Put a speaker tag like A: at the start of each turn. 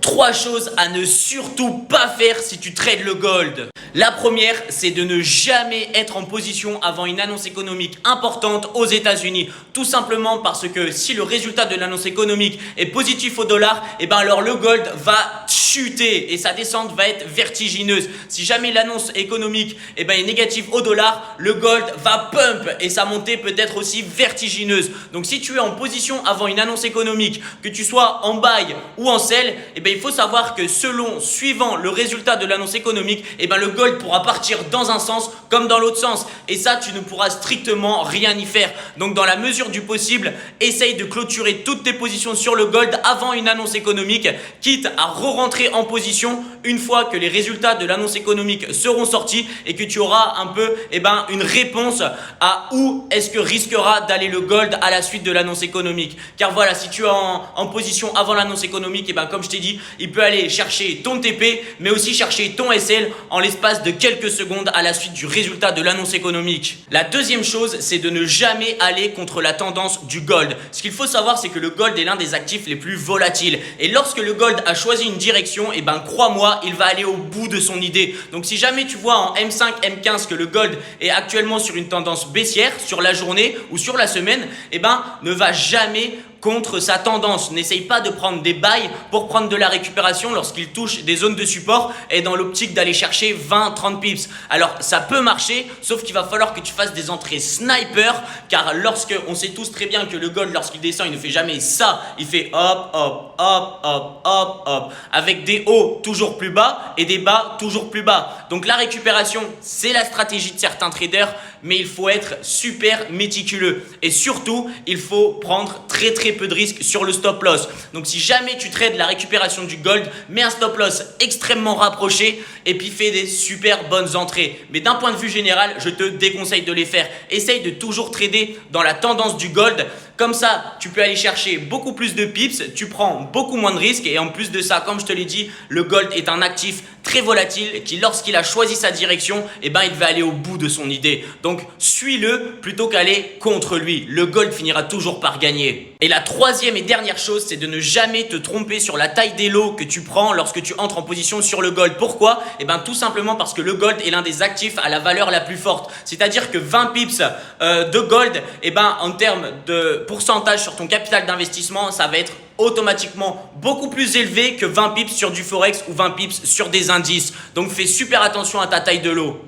A: Trois choses à ne surtout pas faire si tu trades le gold. La première, c'est de ne jamais être en position avant une annonce économique importante aux États-Unis. Tout simplement parce que si le résultat de l'annonce économique est positif au dollar, alors le gold va chuter et sa descente va être vertigineuse. Si jamais l'annonce économique est négative au dollar, le gold va pump et sa montée peut être aussi vertigineuse. Donc si tu es en position avant une annonce économique, que tu sois en buy ou en sell, il faut savoir que suivant le résultat de l'annonce économique, le gold pourra partir dans un sens comme dans l'autre sens. Et ça, tu ne pourras strictement rien y faire. Donc dans la mesure du possible, essaye de clôturer toutes tes positions sur le gold avant une annonce économique, quitte à re-rentrer en position une fois que les résultats de l'annonce économique seront sortis et que tu auras un peu une réponse à où est-ce que risquera d'aller le gold à la suite de l'annonce économique. Car voilà, si tu es en position avant l'annonce économique, comme je t'ai dit, il peut aller chercher ton TP, mais aussi chercher ton SL en l'espace de quelques secondes à la suite du résultat de l'annonce économique. La deuxième chose, c'est de ne jamais aller contre la tendance du gold. Ce qu'il faut savoir, c'est que le gold est l'un des actifs les plus volatiles. Et lorsque le gold a choisi une direction, crois-moi, il va aller au bout de son idée. Donc si jamais tu vois en M5, M15 que le gold est actuellement sur une tendance baissière sur la journée ou sur la semaine, ne va jamais contre sa tendance. N'essaye pas de prendre des buys pour prendre de la récupération lorsqu'il touche des zones de support et dans l'optique d'aller chercher 20-30 pips. Alors ça peut marcher, sauf qu'il va falloir que tu fasses des entrées sniper, car on sait tous très bien que le gold, lorsqu'il descend, il ne fait jamais ça. Il fait hop, hop, hop, hop, hop, hop, avec des hauts toujours plus bas et des bas toujours plus bas. Donc la récupération, c'est la stratégie de certains traders, mais il faut être super méticuleux. Et surtout, il faut prendre très peu de risques sur le stop loss. Donc si jamais tu trades la récupération du gold, mets un stop loss extrêmement rapproché et puis fais des super bonnes entrées. Mais d'un point de vue général, je te déconseille de les faire. Essaye de toujours trader dans la tendance du gold. Comme ça, tu peux aller chercher beaucoup plus de pips, tu prends beaucoup moins de risques et en plus de ça, comme je te l'ai dit, le gold est un actif très volatile qui, lorsqu'il a choisi sa direction, il va aller au bout de son idée. Donc, suis-le plutôt qu'aller contre lui. Le gold finira toujours par gagner. Et la troisième et dernière chose, c'est de ne jamais te tromper sur la taille des lots que tu prends lorsque tu entres en position sur le gold. Pourquoi? Tout simplement parce que le gold est l'un des actifs à la valeur la plus forte. C'est-à-dire que 20 pips de gold, en termes de pourcentage sur ton capital d'investissement, ça va être automatiquement beaucoup plus élevé que 20 pips sur du forex ou 20 pips sur des indices. Donc fais super attention à ta taille de lot.